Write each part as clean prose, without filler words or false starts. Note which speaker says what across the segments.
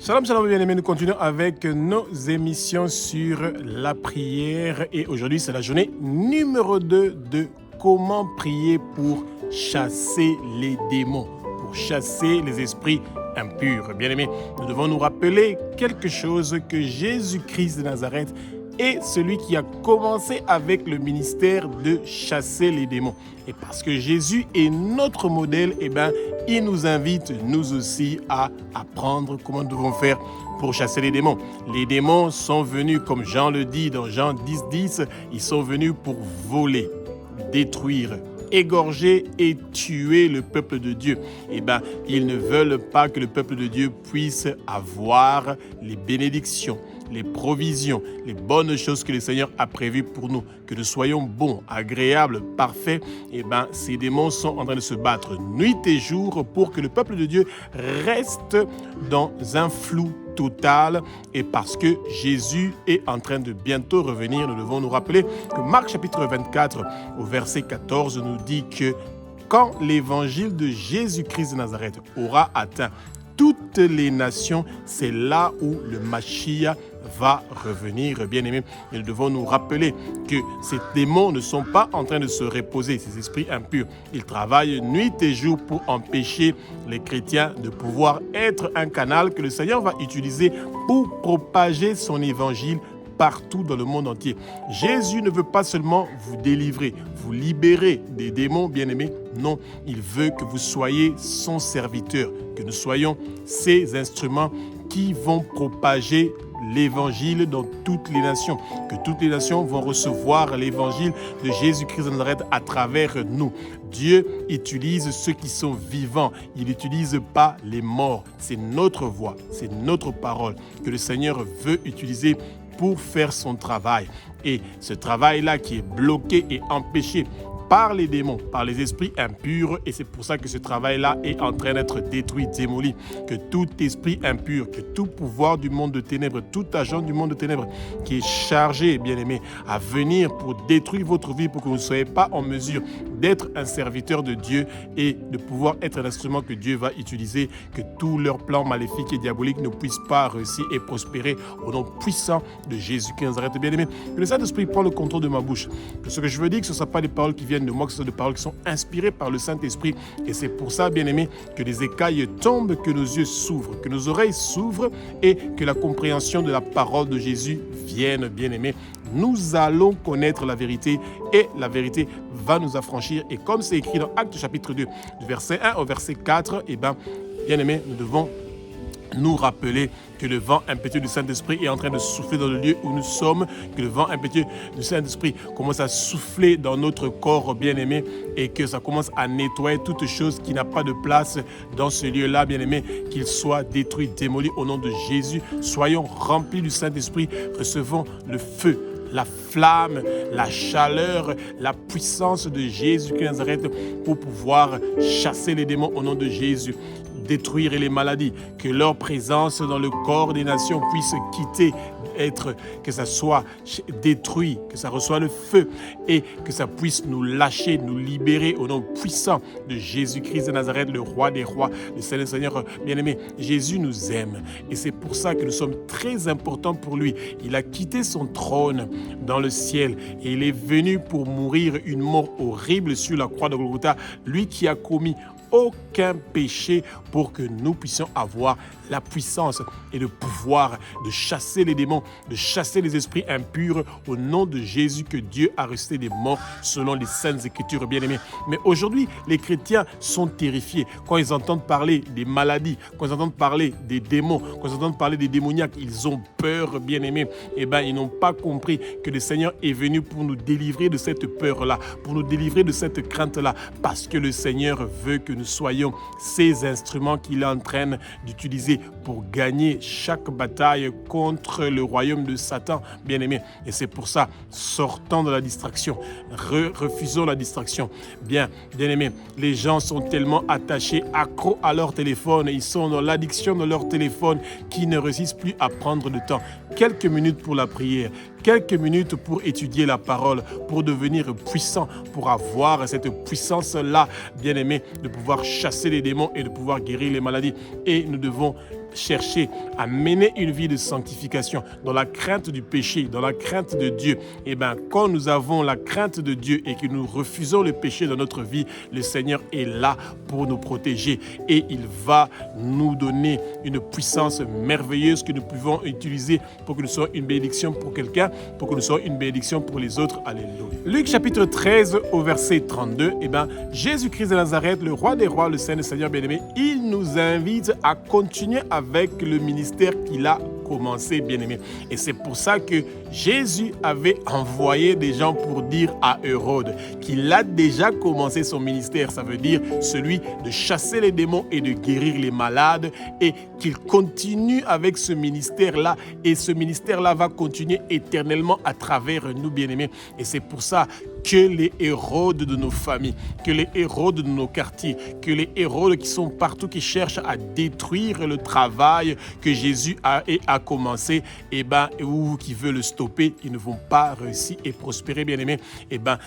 Speaker 1: Shalom, shalom, bien-aimés, nous continuons avec nos émissions sur la prière et aujourd'hui c'est la journée numéro 2 de comment prier pour chasser les démons, pour chasser les esprits impurs. Bien-aimés, nous devons nous rappeler quelque chose que Jésus-Christ de Nazareth est celui qui a commencé avec le ministère de chasser les démons. Et parce que Jésus est notre modèle, il nous invite, nous aussi, à apprendre comment nous devons faire pour chasser les démons. Les démons sont venus, comme Jean le dit dans Jean 10, ils sont venus pour voler, détruire, égorger et tuer le peuple de Dieu. Ils ne veulent pas que le peuple de Dieu puisse avoir les bénédictions, les provisions, les bonnes choses que le Seigneur a prévues pour nous, que nous soyons bons, agréables, parfaits. Ces démons sont en train de se battre nuit et jour pour que le peuple de Dieu reste dans un flou total. Et parce que Jésus est en train de bientôt revenir, nous devons nous rappeler que Marc chapitre 24 au verset 14 nous dit que quand l'évangile de Jésus-Christ de Nazareth aura atteint toutes les nations, c'est là où le Mashiach va revenir, bien-aimés. Et nous devons nous rappeler que ces démons ne sont pas en train de se reposer, ces esprits impurs. Ils travaillent nuit et jour pour empêcher les chrétiens de pouvoir être un canal que le Seigneur va utiliser pour propager son évangile partout dans le monde entier. Jésus ne veut pas seulement vous délivrer, vous libérer des démons, bien-aimés. Non, il veut que vous soyez son serviteur, que nous soyons ses instruments qui vont propager l'évangile dans toutes les nations, que toutes les nations vont recevoir l'évangile de Jésus-Christ de Nazareth à travers nous. Dieu utilise ceux qui sont vivants, il n'utilise pas les morts. C'est notre voix, c'est notre parole que le Seigneur veut utiliser pour faire son travail. Et ce travail-là qui est bloqué et empêché par les démons, par les esprits impurs, et c'est pour ça que ce travail-là est en train d'être détruit, démoli, que tout esprit impur, que tout pouvoir du monde de ténèbres, tout agent du monde de ténèbres qui est chargé, bien-aimé, à venir pour détruire votre vie, pour que vous ne soyez pas en mesure d'être un serviteur de Dieu et de pouvoir être un instrument que Dieu va utiliser, que tous leurs plans maléfiques et diaboliques ne puissent pas réussir et prospérer au nom puissant de Jésus-Christ de Nazareth, bien-aimé. Que le Saint-Esprit prend le contrôle de ma bouche, que ce que je veux dire, que ce ne soit pas des paroles qui viennent de moi, que ce sont des paroles qui sont inspirées par le Saint-Esprit. Et c'est pour ça, bien-aimés, que les écailles tombent, que nos yeux s'ouvrent, que nos oreilles s'ouvrent et que la compréhension de la parole de Jésus vienne, bien-aimés. Nous allons connaître la vérité et la vérité va nous affranchir. Et comme c'est écrit dans Actes chapitre 2, du verset 1 au verset 4, bien-aimés, nous devons nous rappeler que le vent impétueux du Saint-Esprit est en train de souffler dans le lieu où nous sommes, que le vent impétueux du Saint-Esprit commence à souffler dans notre corps bien-aimé et que ça commence à nettoyer toute chose qui n'a pas de place dans ce lieu-là, bien-aimé, qu'il soit détruit, démoli au nom de Jésus. Soyons remplis du Saint-Esprit, recevons le feu, la flamme, la chaleur, la puissance de Jésus-Christ de Nazareth pour pouvoir chasser les démons au nom de Jésus, détruire les maladies, que leur présence dans le corps des nations puisse quitter, que ça soit détruit, que ça reçoive le feu et que ça puisse nous lâcher, nous libérer au nom puissant de Jésus-Christ de Nazareth, le roi des rois, le Seigneur bien-aimé. Jésus nous aime et c'est pour ça que nous sommes très importants pour lui. Il a quitté son trône dans le ciel et il est venu pour mourir une mort horrible sur la croix de Golgotha, lui qui a commis aucun péché pour que nous puissions avoir la puissance et le pouvoir de chasser les démons, de chasser les esprits impurs au nom de Jésus que Dieu a ressuscité des morts selon les saintes écritures bien-aimées. Mais aujourd'hui, les chrétiens sont terrifiés quand ils entendent parler des maladies, quand ils entendent parler des démons, quand ils entendent parler des démoniaques, ils ont peur bien-aimés. Ils n'ont pas compris que le Seigneur est venu pour nous délivrer de cette peur-là, pour nous délivrer de cette crainte-là, parce que le Seigneur veut que nous soyons ces instruments qu'il est en train d'utiliser pour gagner chaque bataille contre le royaume de Satan, bien-aimé. Et c'est pour ça, sortons de la distraction, refusons la distraction. Bien-aimé, les gens sont tellement attachés, accros à leur téléphone, ils sont dans l'addiction de leur téléphone qui ne réussissent plus à prendre le temps. quelques minutes pour la prière, quelques minutes pour étudier la parole, pour devenir puissant, pour avoir cette puissance-là, bien-aimé, de pouvoir chasser les démons et de pouvoir guérir les maladies. Et nous devons chercher à mener une vie de sanctification dans la crainte du péché, dans la crainte de Dieu. Et bien, quand nous avons la crainte de Dieu et que nous refusons le péché dans notre vie, le Seigneur est là pour nous protéger et il va nous donner une puissance merveilleuse que nous pouvons utiliser pour que nous soyons une bénédiction pour quelqu'un, pour que nous soyons une bénédiction pour les autres. Alléluia. Luc chapitre 13 au verset 32, et bien, Jésus-Christ de Nazareth, le roi des rois, le Saint, le Seigneur bien-aimé, il nous invite à continuer avec le ministère qu'il a commencé, bien-aimé. Et c'est pour ça que Jésus avait envoyé des gens pour dire à Hérode qu'il a déjà commencé son ministère. Ça veut dire celui de chasser les démons et de guérir les malades, et qu'il continue avec ce ministère-là. Et ce ministère-là va continuer éternellement à travers nous, bien-aimés. Et c'est pour ça que les Hérodes de nos familles, que les Hérodes de nos quartiers, que les Hérodes qui sont partout, qui cherchent à détruire le travail que Jésus a commencé, ou qui veulent le stopper, ils ne vont pas réussir et prospérer, bien-aimés.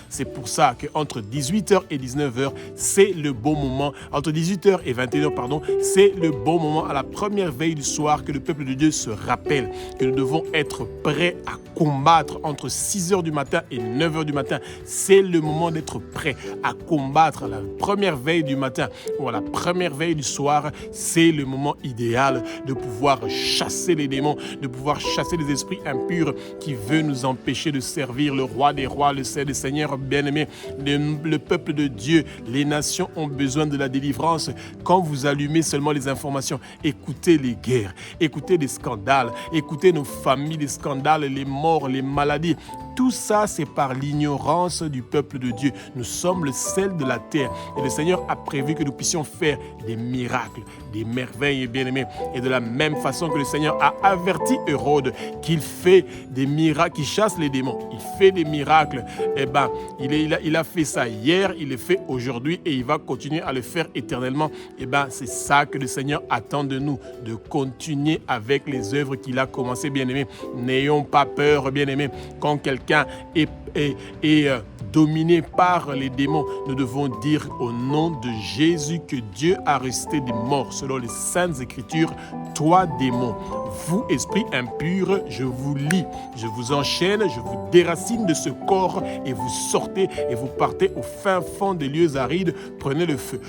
Speaker 1: C'est pour ça qu'entre 18h et 19h, c'est le bon moment. Entre 18h et 21h, pardon, c'est le bon moment à la première veille du soir que le peuple de Dieu se rappelle que nous devons être prêts à combattre entre 6h du matin et 9h du matin. C'est le moment d'être prêt à combattre à la première veille du matin ou à la première veille du soir. C'est le moment idéal de pouvoir chasser les démons, de pouvoir chasser les esprits impurs qui veulent nous empêcher de servir le roi des rois, le Seigneur des seigneurs, bien-aimé. Le peuple de Dieu, les nations ont besoin de la délivrance. Quand vous allumez seulement les informations, écoutez les guerres, écoutez les scandales, écoutez nos familles, les scandales, les morts, les maladies. Tout ça, c'est par l'ignorance du peuple de Dieu. Nous sommes le sel de la terre. Et le Seigneur a prévu que nous puissions faire des miracles, des merveilles, bien-aimés. Et de la même façon que le Seigneur a averti Hérode qu'il fait des miracles, qu'il chasse les démons, il fait des miracles. Il a fait ça hier, il le fait aujourd'hui et il va continuer à le faire éternellement. C'est ça que le Seigneur attend de nous, de continuer avec les œuvres qu'il a commencées, bien-aimés. N'ayons pas peur, bien-aimés. Quand quelqu'un est dominé par les démons, nous devons dire au nom de Jésus que Dieu a ressuscité des morts selon les saintes écritures. Toi démon, vous esprits impurs, je vous lie, je vous enchaîne, je vous déracine de ce corps et vous sortez et vous partez au fin fond des lieux arides. Prenez le feu,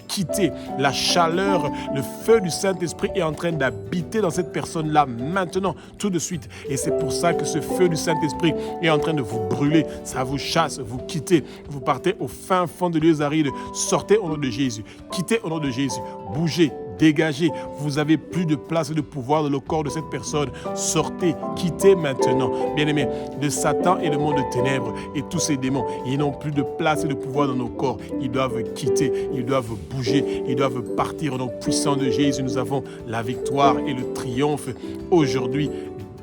Speaker 1: quittez la chaleur. Le feu du Saint-Esprit est en train d'habiter dans cette personne-là maintenant, tout de suite. Et c'est pour ça que ce feu du Saint-Esprit est en train de vous brûler. Ça vous chasse, vous quittez, vous partez au fin fond des lieux arides. Sortez au nom de Jésus, quittez au nom de Jésus, bougez. Dégagez, vous n'avez plus de place et de pouvoir dans le corps de cette personne. Sortez, quittez maintenant. Bien-aimés, de Satan et le monde de ténèbres et tous ces démons, ils n'ont plus de place et de pouvoir dans nos corps. Ils doivent quitter, ils doivent bouger, ils doivent partir au nom puissant de Jésus. Nous avons la victoire et le triomphe aujourd'hui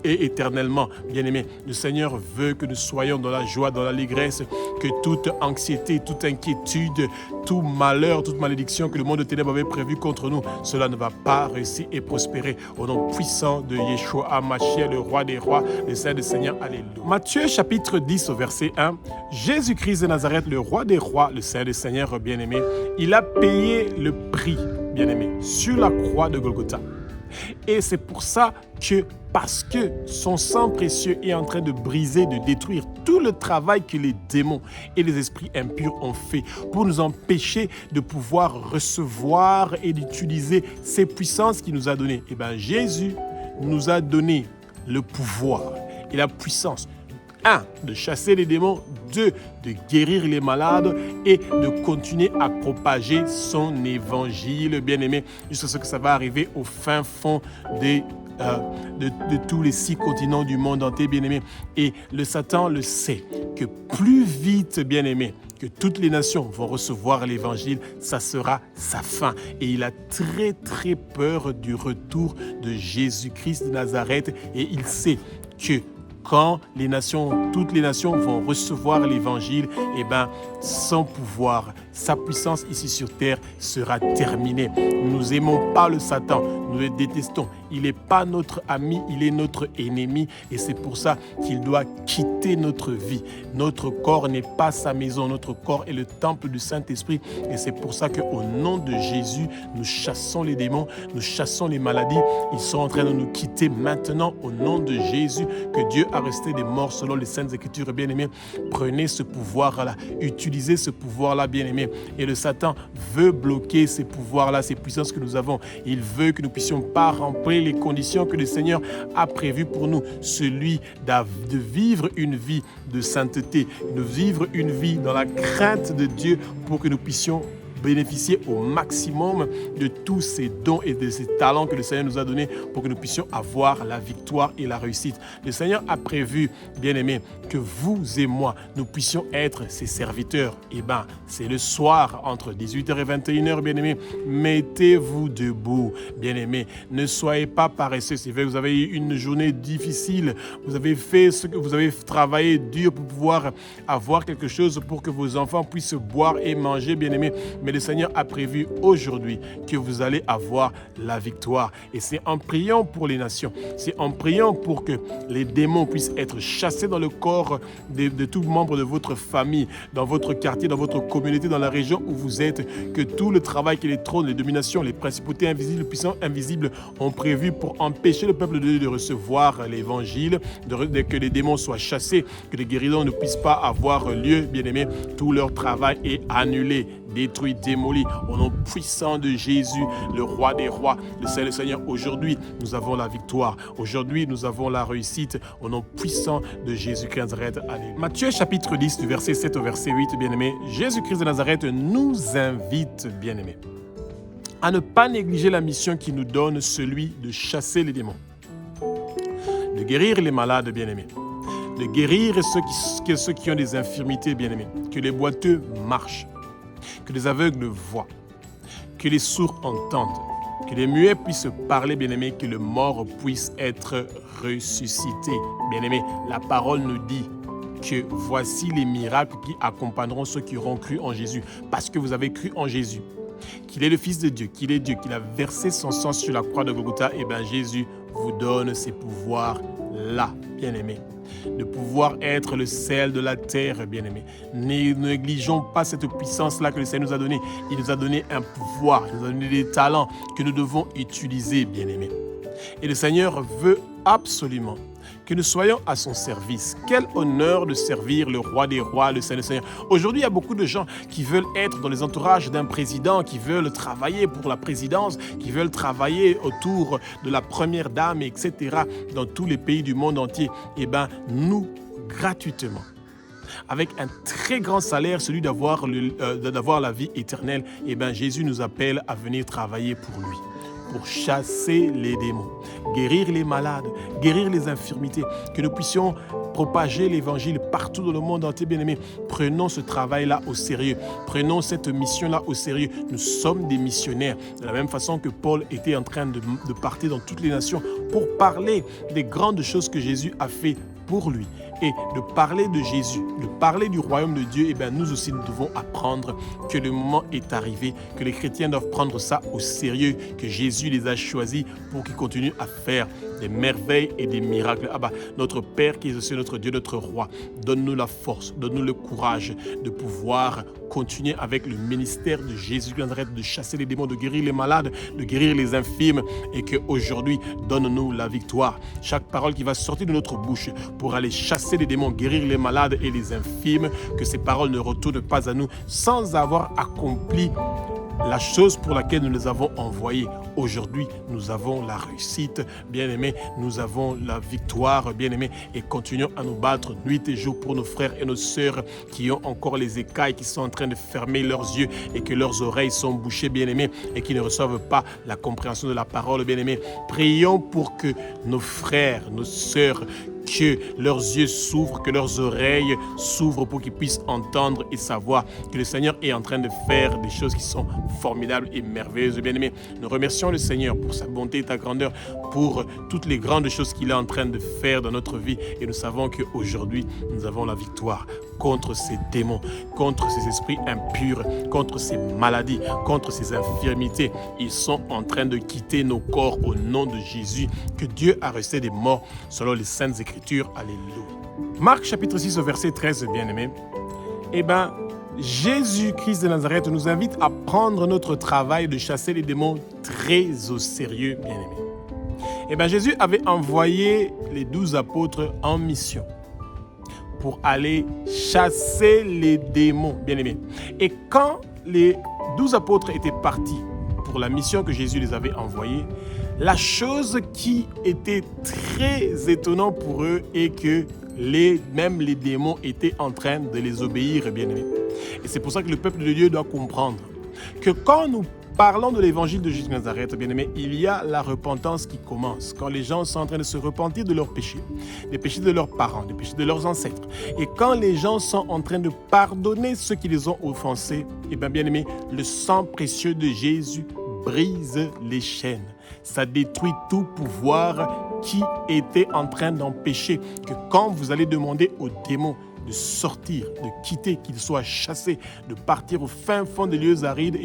Speaker 1: et éternellement. Bien-aimés, le Seigneur veut que nous soyons dans la joie, dans l'allégresse, que toute anxiété, toute inquiétude, tout malheur, toute malédiction que le monde de ténèbres avait prévu contre nous, cela ne va pas réussir et prospérer au nom puissant de Yeshua HaMashiach, le roi des rois, le Saint des seigneurs. Alléluia. Matthieu chapitre 10 au verset 1, Jésus-Christ de Nazareth, le roi des rois, le Saint des seigneurs, bien-aimé, il a payé le prix, bien-aimé, sur la croix de Golgotha. Et c'est pour ça que, parce que son sang précieux est en train de briser, de détruire tout le travail que les démons et les esprits impurs ont fait pour nous empêcher de pouvoir recevoir et d'utiliser ces puissances qu'il nous a données. Et bien, Jésus nous a donné le pouvoir et la puissance. 1, de chasser les démons. 2, de guérir les malades et de continuer à propager son évangile, bien-aimé, jusqu'à ce que ça va arriver au fin fond de tous les 6 continents du monde entier, bien-aimé. Et le Satan le sait, que plus vite, bien-aimé, que toutes les nations vont recevoir l'évangile, ça sera sa fin. Et il a très très peur du retour de Jésus-Christ de Nazareth et il sait que quand toutes les nations vont recevoir l'évangile, son pouvoir, sa puissance ici sur terre sera terminée. Nous n'aimons pas le Satan, nous le détestons. Il n'est pas notre ami, il est notre ennemi et c'est pour ça qu'il doit quitter notre vie. Notre corps n'est pas sa maison, notre corps est le temple du Saint-Esprit et c'est pour ça qu'au nom de Jésus, nous chassons les démons, nous chassons les maladies. Ils sont en train de nous quitter maintenant au nom de Jésus, que Dieu a resté des morts selon les Saintes Écritures. Bien-aimés, prenez ce pouvoir-là, utilisez ce pouvoir-là, bien-aimés. Et le Satan veut bloquer ces pouvoirs-là, ces puissances que nous avons. Il veut que nous ne puissions pas remplir les conditions que le Seigneur a prévues pour nous. Celui de vivre une vie de sainteté, de vivre une vie dans la crainte de Dieu pour que nous puissions bénéficier au maximum de tous ces dons et de ces talents que le Seigneur nous a donnés pour que nous puissions avoir la victoire et la réussite. Le Seigneur a prévu, bien-aimés, que vous et moi, nous puissions être ses serviteurs. Eh bien, c'est le soir entre 18h et 21h, bien-aimés. Mettez-vous debout, bien-aimés. Ne soyez pas paresseux. C'est vrai, vous avez eu une journée difficile. Vous avez fait ce que vous avez travaillé dur pour pouvoir avoir quelque chose pour que vos enfants puissent boire et manger, bien-aimés. Mais le Seigneur a prévu aujourd'hui que vous allez avoir la victoire. Et c'est en priant pour les nations, c'est en priant pour que les démons puissent être chassés dans le corps de tout membre de votre famille, dans votre quartier, dans votre communauté, dans la région où vous êtes, que tout le travail que les trônes, les dominations, les principautés invisibles, les puissants invisibles ont prévu pour empêcher le peuple de Dieu de recevoir l'évangile, que les démons soient chassés, que les guérisons ne puissent pas avoir lieu, bien-aimés, tout leur travail est annulé, détruit, démoli, au nom puissant de Jésus, le roi des rois, le Seigneur. Aujourd'hui, nous avons la victoire. Aujourd'hui, nous avons la réussite au nom puissant de Jésus-Christ de Nazareth. Alléluia. Matthieu chapitre 10, du verset 7 au verset 8, bien-aimés. Jésus-Christ de Nazareth nous invite, bien-aimés, à ne pas négliger la mission qui nous donne, celui de chasser les démons, de guérir les malades, bien-aimés, de guérir ceux qui ont des infirmités, bien-aimés, que les boiteux marchent, que les aveugles voient, que les sourds entendent, que les muets puissent parler, bien-aimés, que le mort puisse être ressuscité. Bien-aimés, la parole nous dit que voici les miracles qui accompagneront ceux qui auront cru en Jésus. Parce que vous avez cru en Jésus, qu'il est le Fils de Dieu, qu'il est Dieu, qu'il a versé son sang sur la croix de Golgotha, et bien Jésus vous donne ces pouvoirs-là, bien-aimés, de pouvoir être le sel de la terre, bien-aimés. Ne négligeons pas cette puissance-là que le Seigneur nous a donnée. Il nous a donné un pouvoir, il nous a donné des talents que nous devons utiliser, bien-aimés. Et le Seigneur veut absolument que nous soyons à son service. Quel honneur de servir le roi des rois, le Seigneur. Aujourd'hui, il y a beaucoup de gens qui veulent être dans les entourages d'un président, qui veulent travailler pour la présidence, qui veulent travailler autour de la première dame, etc., dans tous les pays du monde entier. Eh bien, nous, gratuitement, avec un très grand salaire, celui d'avoir la vie éternelle, eh bien, Jésus nous appelle à venir travailler pour lui, pour chasser les démons, guérir les malades, guérir les infirmités, que nous puissions propager l'évangile partout dans le monde entier, bien-aimés. Prenons ce travail-là au sérieux, prenons cette mission-là au sérieux. Nous sommes des missionnaires, de la même façon que Paul était en train de partir dans toutes les nations pour parler des grandes choses que Jésus a fait pour lui et de parler de Jésus, de parler du royaume de Dieu. Et bien nous aussi nous devons apprendre que le moment est arrivé, que les chrétiens doivent prendre ça au sérieux, que Jésus les a choisis pour qu'ils continuent à faire des merveilles et des miracles. Ah bah, notre Père qui est aussi notre Dieu, notre roi, donne-nous la force, donne-nous le courage de pouvoir continuer avec le ministère de Jésus de Nazareth, de chasser les démons, de guérir les malades, de guérir les infirmes, et qu'aujourd'hui, donne-nous la victoire. Chaque parole qui va sortir de notre bouche pour aller chasser les démons, guérir les malades et les infirmes, que ces paroles ne retournent pas à nous sans avoir accompli la chose pour laquelle nous les avons envoyés. Aujourd'hui, nous avons la réussite, bien-aimés, nous avons la victoire, bien-aimés, et continuons à nous battre nuit et jour pour nos frères et nos sœurs qui ont encore les écailles, qui sont en train de fermer leurs yeux et que leurs oreilles sont bouchées, bien-aimés, et qui ne reçoivent pas la compréhension de la parole, bien-aimés. Prions pour que nos frères, nos sœurs que leurs yeux s'ouvrent, que leurs oreilles s'ouvrent pour qu'ils puissent entendre et savoir que le Seigneur est en train de faire des choses qui sont formidables et merveilleuses. Bien-aimés, nous remercions le Seigneur pour sa bonté et ta grandeur, pour toutes les grandes choses qu'il est en train de faire dans notre vie. Et nous savons qu'aujourd'hui, nous avons la victoire contre ces démons, contre ces esprits impurs, contre ces maladies, contre ces infirmités. Ils sont en train de quitter nos corps au nom de Jésus, que Dieu a resté des morts selon les Saintes Écritures. Alléluia. Marc chapitre 6 au verset 13, bien-aimés. Jésus-Christ de Nazareth nous invite à prendre notre travail de chasser les démons très au sérieux, bien-aimés. Jésus avait envoyé les 12 apôtres en mission pour aller chasser les démons, bien-aimés. Et quand les 12 apôtres étaient partis pour la mission que Jésus les avait envoyée, la chose qui était très étonnante pour eux est que même les démons étaient en train de les obéir, bien-aimés. Et c'est pour ça que le peuple de Dieu doit comprendre que quand nous parlons de l'évangile de Jésus de Nazareth, bien-aimés, il y a la repentance qui commence. Quand les gens sont en train de se repentir de leurs péchés, des péchés de leurs parents, des péchés de leurs ancêtres. Et quand les gens sont en train de pardonner ceux qui les ont offensés, bien-aimés, le sang précieux de Jésus brise les chaînes. Ça détruit tout pouvoir qui était en train d'empêcher que quand vous allez demander aux démons de sortir, de quitter, qu'ils soient chassés, de partir au fin fond des lieux arides,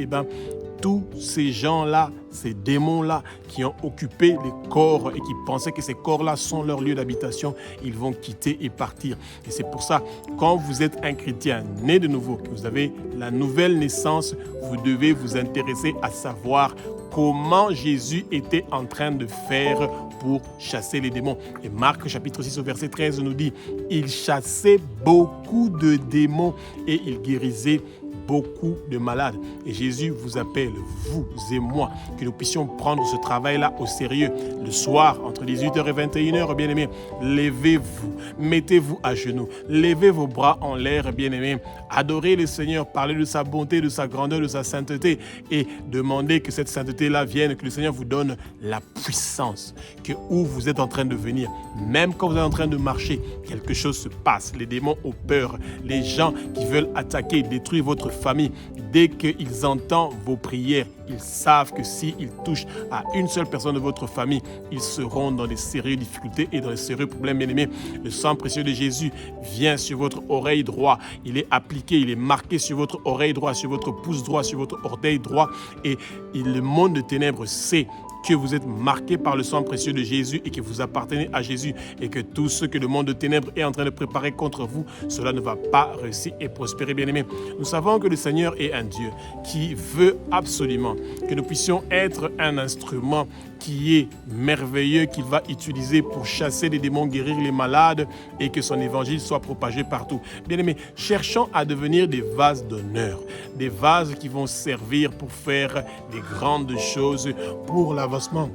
Speaker 1: tous ces gens-là, ces démons-là qui ont occupé les corps et qui pensaient que ces corps-là sont leur lieu d'habitation, ils vont quitter et partir. Et c'est pour ça, quand vous êtes un chrétien né de nouveau, que vous avez la nouvelle naissance, vous devez vous intéresser à savoir comment Jésus était en train de faire pour chasser les démons. Et Marc chapitre 6 au verset 13 nous dit, il chassait beaucoup de démons et il guérissait beaucoup de malades. Et Jésus vous appelle, vous et moi, que nous puissions prendre ce travail-là au sérieux. Le soir, entre 18h et 21h, bien-aimés, levez-vous, mettez-vous à genoux, levez vos bras en l'air, bien-aimés, adorez le Seigneur, parlez de sa bonté, de sa grandeur, de sa sainteté et demandez que cette sainteté-là vienne, que le Seigneur vous donne la puissance, que où vous êtes en train de venir, même quand vous êtes en train de marcher, quelque chose se passe. Les démons ont peur, les gens qui veulent attaquer, détruire votre famille, dès qu'ils entendent vos prières, ils savent que s'ils touchent à une seule personne de votre famille, ils seront dans des sérieuses difficultés et dans des sérieux problèmes, bien-aimés. Le sang précieux de Jésus vient sur votre oreille droite. Il est appliqué, il est marqué sur votre oreille droite, sur votre pouce droit, sur votre orteil droit. Et le monde de ténèbres sait que vous êtes marqué par le sang précieux de Jésus et que vous appartenez à Jésus et que tout ce que le monde de ténèbres est en train de préparer contre vous, cela ne va pas réussir et prospérer, bien-aimés. Nous savons que le Seigneur est un Dieu qui veut absolument que nous puissions être un instrument qui est merveilleux, qu'il va utiliser pour chasser les démons, guérir les malades et que son évangile soit propagé partout. Bien-aimés, cherchons à devenir des vases d'honneur, des vases qui vont servir pour faire des grandes choses pour l'avancement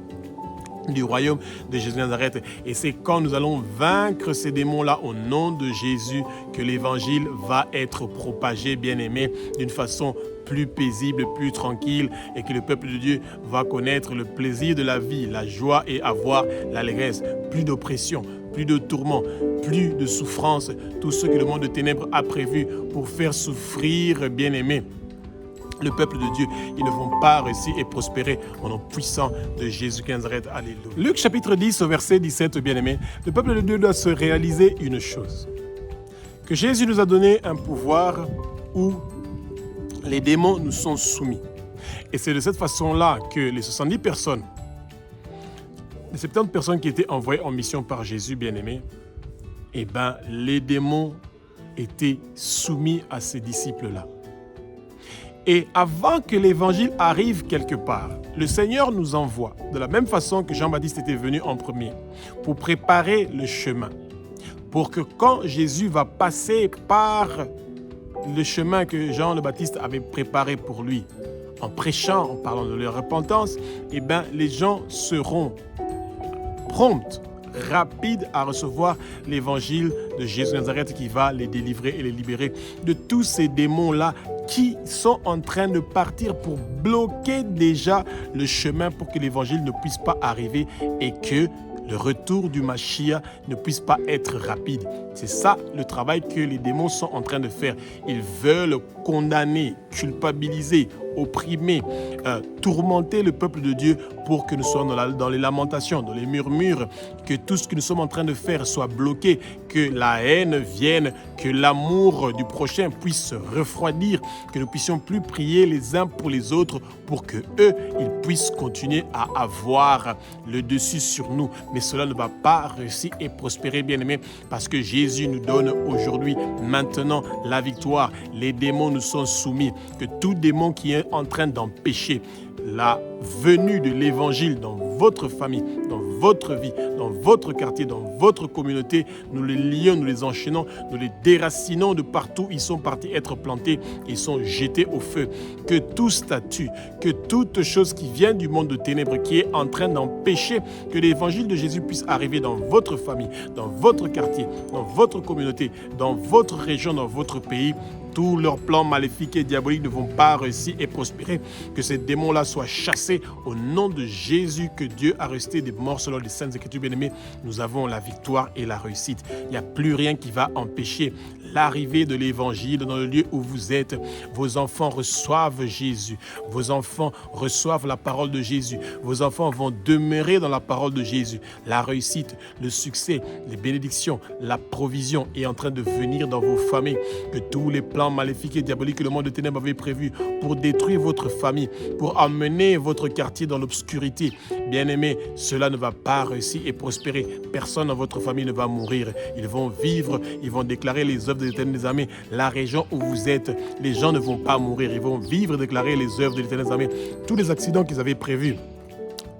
Speaker 1: du royaume de Jésus de Nazareth. Et c'est quand nous allons vaincre ces démons-là au nom de Jésus que l'évangile va être propagé, bien-aimés, d'une façon plus paisible, plus tranquille et que le peuple de Dieu va connaître le plaisir de la vie, la joie et avoir l'allégresse. Plus d'oppression, plus de tourments, plus de souffrance. Tout ce que le monde de ténèbres a prévu pour faire souffrir, bien-aimés, le peuple de Dieu, ils ne vont pas réussir et prospérer au nom puissant de Jésus de Nazareth. Alléluia. Luc chapitre 10 au verset 17, bien-aimés, le peuple de Dieu doit se réaliser une chose, que Jésus nous a donné un pouvoir où les démons nous sont soumis. Et c'est de cette façon-là que les 70 personnes, les 70 personnes qui étaient envoyées en mission par Jésus, bien-aimés, les démons étaient soumis à ces disciples-là. Et avant que l'évangile arrive quelque part, le Seigneur nous envoie, de la même façon que Jean-Baptiste était venu en premier, pour préparer le chemin. Pour que quand Jésus va passer par le chemin que Jean le Baptiste avait préparé pour lui, en prêchant, en parlant de leur repentance, les gens seront prompts, rapides à recevoir l'évangile de Jésus de Nazareth qui va les délivrer et les libérer de tous ces démons-là qui sont en train de partir pour bloquer déjà le chemin pour que l'évangile ne puisse pas arriver et que le retour du Mashiach ne puisse pas être rapide. C'est ça le travail que les démons sont en train de faire. Ils veulent condamner, culpabiliser, opprimer, tourmenter le peuple de Dieu pour que nous soyons dans les lamentations, dans les murmures, que tout ce que nous sommes en train de faire soit bloqué, que la haine vienne, que l'amour du prochain puisse se refroidir, que nous puissions plus prier les uns pour les autres pour que eux, ils puissent continuer à avoir le dessus sur nous. Mais cela ne va pas réussir et prospérer, bien-aimés, parce que Jésus nous donne aujourd'hui, maintenant, la victoire. Les démons nous sont soumis, que tout démon qui est en train d'empêcher la venue de l'évangile dans votre famille, dans votre vie, dans votre quartier, dans votre communauté, nous les lions, nous les enchaînons, nous les déracinons de partout. Ils sont partis être plantés, ils sont jetés au feu. Que tout statut, que toute chose qui vient du monde de ténèbres, qui est en train d'empêcher que l'évangile de Jésus puisse arriver dans votre famille, dans votre quartier, dans votre communauté, dans votre région, dans votre pays, tous leurs plans maléfiques et diaboliques ne vont pas réussir et prospérer. Que ces démons-là soient chassés au nom de Jésus, que Dieu a resté des morts selon les Saintes Écritures. Bien-aimés, nous avons la victoire et la réussite. Il n'y a plus rien qui va empêcher l'arrivée de l'évangile dans le lieu où vous êtes. Vos enfants reçoivent Jésus. Vos enfants reçoivent la parole de Jésus. Vos enfants vont demeurer dans la parole de Jésus. La réussite, le succès, les bénédictions, la provision est en train de venir dans vos familles. Que tous les plans maléfiques et diaboliques que le monde de ténèbres avait prévus pour détruire votre famille, pour amener votre quartier dans l'obscurité. Bien-aimés, cela ne va pas réussir et prospérer. Personne dans votre famille ne va mourir. Ils vont vivre, ils vont déclarer les œuvres de l'Éternel des armées. La région où vous êtes, les gens ne vont pas mourir. Ils vont vivre et déclarer les œuvres de l'Éternel des armées. Tous les accidents qu'ils avaient prévus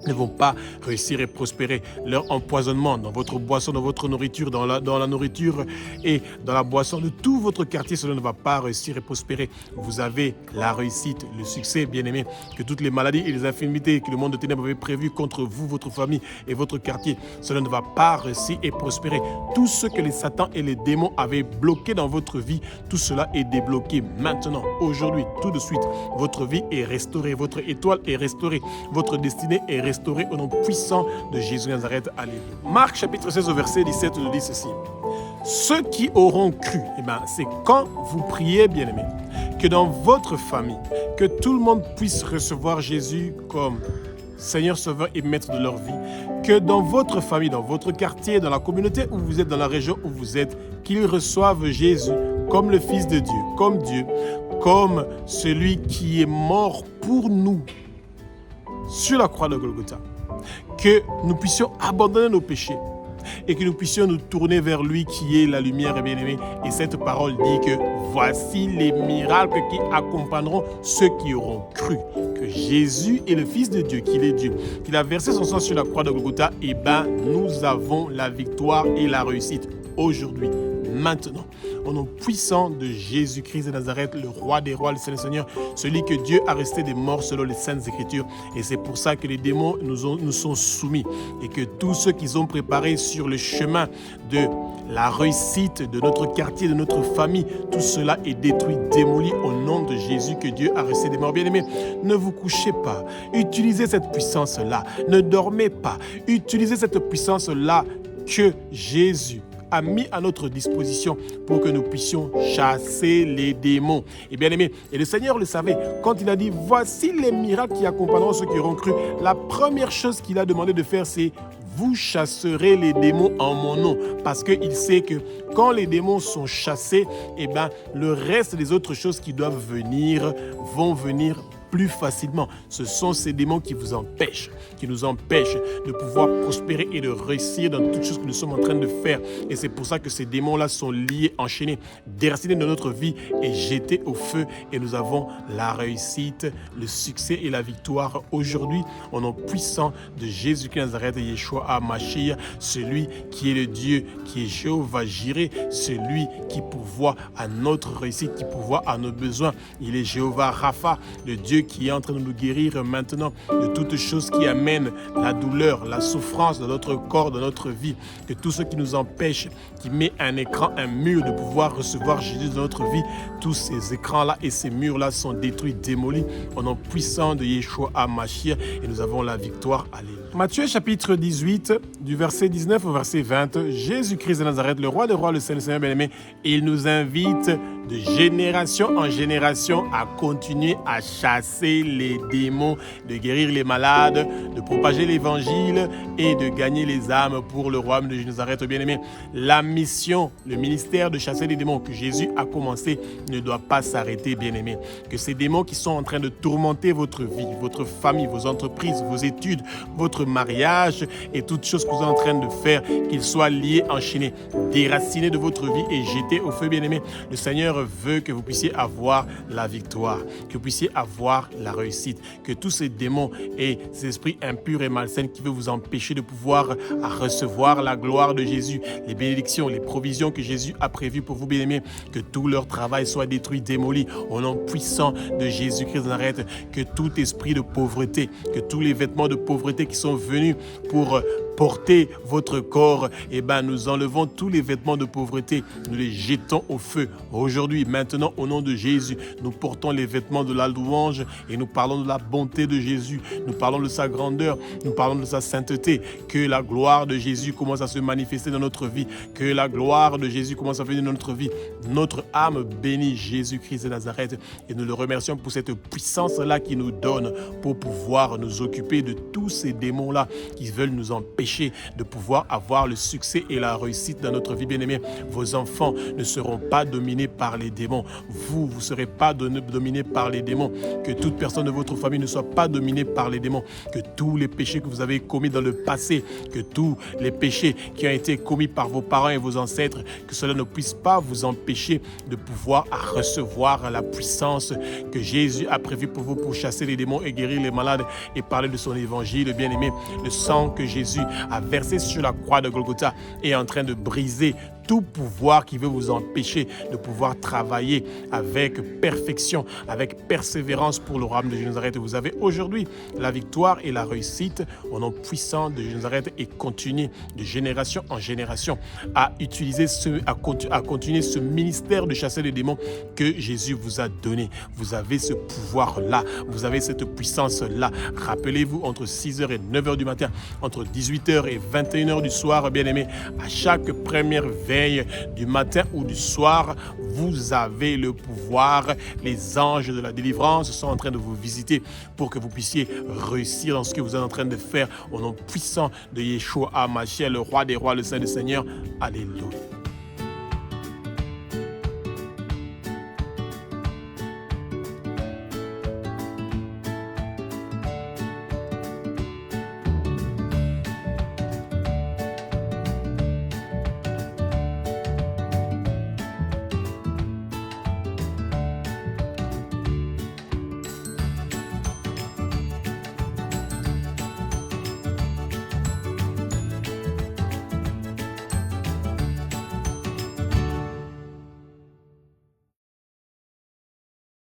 Speaker 1: ne vont pas réussir et prospérer. Leur empoisonnement dans votre boisson, dans votre nourriture, dans la nourriture et dans la boisson de tout votre quartier, cela ne va pas réussir et prospérer. Vous avez la réussite, le succès, bien-aimé. Que toutes les maladies et les infirmités que le monde de ténèbres avait prévues contre vous, votre famille et votre quartier, cela ne va pas réussir et prospérer. Tout ce que les satans et les démons avaient bloqué dans votre vie, tout cela est débloqué maintenant, aujourd'hui, tout de suite. Votre vie est restaurée, votre étoile est restaurée, votre destinée est restaurée au nom puissant de Jésus de Nazareth. Alléluia. Marc chapitre 16 au verset 17 nous dit ceci. Ceux qui auront cru, c'est quand vous priez, bien-aimés, que dans votre famille, que tout le monde puisse recevoir Jésus comme Seigneur, Sauveur et Maître de leur vie, que dans votre famille, dans votre quartier, dans la communauté où vous êtes, dans la région où vous êtes, qu'ils reçoivent Jésus comme le Fils de Dieu, comme celui qui est mort pour nous sur la croix de Golgotha, que nous puissions abandonner nos péchés et que nous puissions nous tourner vers lui qui est la lumière, bien-aimé. Et cette parole dit que voici les miracles qui accompagneront ceux qui auront cru que Jésus est le Fils de Dieu, qu'il est Dieu, qu'il a versé son sang sur la croix de Golgotha. Et nous avons la victoire et la réussite aujourd'hui, maintenant, au nom puissant de Jésus-Christ de Nazareth, le roi des rois, le Seigneur, celui que Dieu a resté des morts selon les Saintes Écritures. Et c'est pour ça que les démons nous sont soumis et que tous ceux qu'ils ont préparés sur le chemin de la réussite de notre quartier, de notre famille, tout cela est détruit, démoli au nom de Jésus que Dieu a resté des morts. Bien-aimés, ne vous couchez pas. Utilisez cette puissance-là. Ne dormez pas. Utilisez cette puissance-là que Jésus a mis à notre disposition pour que nous puissions chasser les démons. Et bien aimé, et le Seigneur le savait, quand il a dit, voici les miracles qui accompagneront ceux qui auront cru, la première chose qu'il a demandé de faire, c'est vous chasserez les démons en mon nom. Parce qu'il sait que quand les démons sont chassés, le reste des autres choses qui doivent venir vont venir plus facilement. Ce sont ces démons qui vous empêchent, qui nous empêchent de pouvoir prospérer et de réussir dans toutes choses que nous sommes en train de faire. Et c'est pour ça que ces démons-là sont liés, enchaînés, déracinés de notre vie et jetés au feu. Et nous avons la réussite, le succès et la victoire aujourd'hui au nom puissant de Jésus-Christ Nazareth et Yeshua HaMashiach, celui qui est le Dieu, qui est Jéhovah Jireh, celui qui pourvoit à notre réussite, qui pourvoit à nos besoins. Il est Jéhovah Rapha, le Dieu Dieu qui est en train de nous guérir maintenant de toutes choses qui amènent la douleur, la souffrance dans notre corps, dans notre vie, que tout ce qui nous empêche, qui met un écran, un mur de pouvoir recevoir Jésus dans notre vie, tous ces écrans-là et ces murs-là sont détruits, démolis au nom puissant de Yeshua HaMashiach et nous avons la victoire. Alléluia. Matthieu chapitre 18, du verset 19 au verset 20, Jésus-Christ de Nazareth, le roi des rois, le Seigneur bien-aimé, il nous invite de génération en génération à continuer à chasser les démons, de guérir les malades, de propager l'évangile et de gagner les âmes pour le royaume de Nazareth bien-aimé. La mission, le ministère de chasser les démons que Jésus a commencé ne doit pas s'arrêter bien-aimé. Que ces démons qui sont en train de tourmenter votre vie, votre famille, vos entreprises, vos études, votre mariage et toutes choses que vous êtes en train de faire, qu'ils soient liés, enchaînés, déracinés de votre vie et jetés au feu bien-aimé. Le Seigneur veut que vous puissiez avoir la victoire, que vous puissiez avoir la réussite, que tous ces démons et ces esprits impurs et malsains qui veulent vous empêcher de pouvoir recevoir la gloire de Jésus, les bénédictions, les provisions que Jésus a prévues pour vous bien-aimés, que tout leur travail soit détruit, démoli au nom puissant de Jésus-Christ de Nazareth, que tout esprit de pauvreté, que tous les vêtements de pauvreté qui sont venus pour porter votre corps, nous enlevons tous les vêtements de pauvreté, nous les jetons au feu. Aujourd'hui, maintenant, au nom de Jésus, nous portons les vêtements de la louange et nous parlons de la bonté de Jésus, nous parlons de sa grandeur, nous parlons de sa sainteté, que la gloire de Jésus commence à se manifester dans notre vie, que la gloire de Jésus commence à venir dans notre vie. Notre âme bénit Jésus-Christ de Nazareth et nous le remercions pour cette puissance-là qu'il nous donne pour pouvoir nous occuper de tous ces démons-là qui veulent nous empêcher de pouvoir avoir le succès et la réussite dans notre vie bien-aimée. Vos enfants ne seront pas dominés par les démons. Vous ne serez pas dominés par les démons. Que toute personne de votre famille ne soit pas dominée par les démons. Que tous les péchés que vous avez commis dans le passé, que tous les péchés qui ont été commis par vos parents et vos ancêtres, que cela ne puisse pas vous empêcher de pouvoir recevoir la puissance que Jésus a prévue pour vous pour chasser les démons et guérir les malades et parler de son évangile bien-aimé. Le sang que Jésus a versé sur la croix de Golgotha est en train de briser tout pouvoir qui veut vous empêcher de pouvoir travailler avec perfection, avec persévérance pour le royaume de Nazareth. Vous avez aujourd'hui la victoire et la réussite au nom puissant de Nazareth et continuez de génération en génération à utiliser à continuer ce ministère de chasser les démons que Jésus vous a donné. Vous avez ce pouvoir-là, vous avez cette puissance-là. Rappelez-vous, entre 6h et 9h du matin, entre 18h et 21h du soir, bien-aimés, à chaque première veille du matin ou du soir, vous avez le pouvoir. Les anges de la délivrance sont en train de vous visiter pour que vous puissiez réussir dans ce que vous êtes en train de faire au nom puissant de Yeshua HaMashiach, le roi des rois, le saint des seigneurs. Alléluia.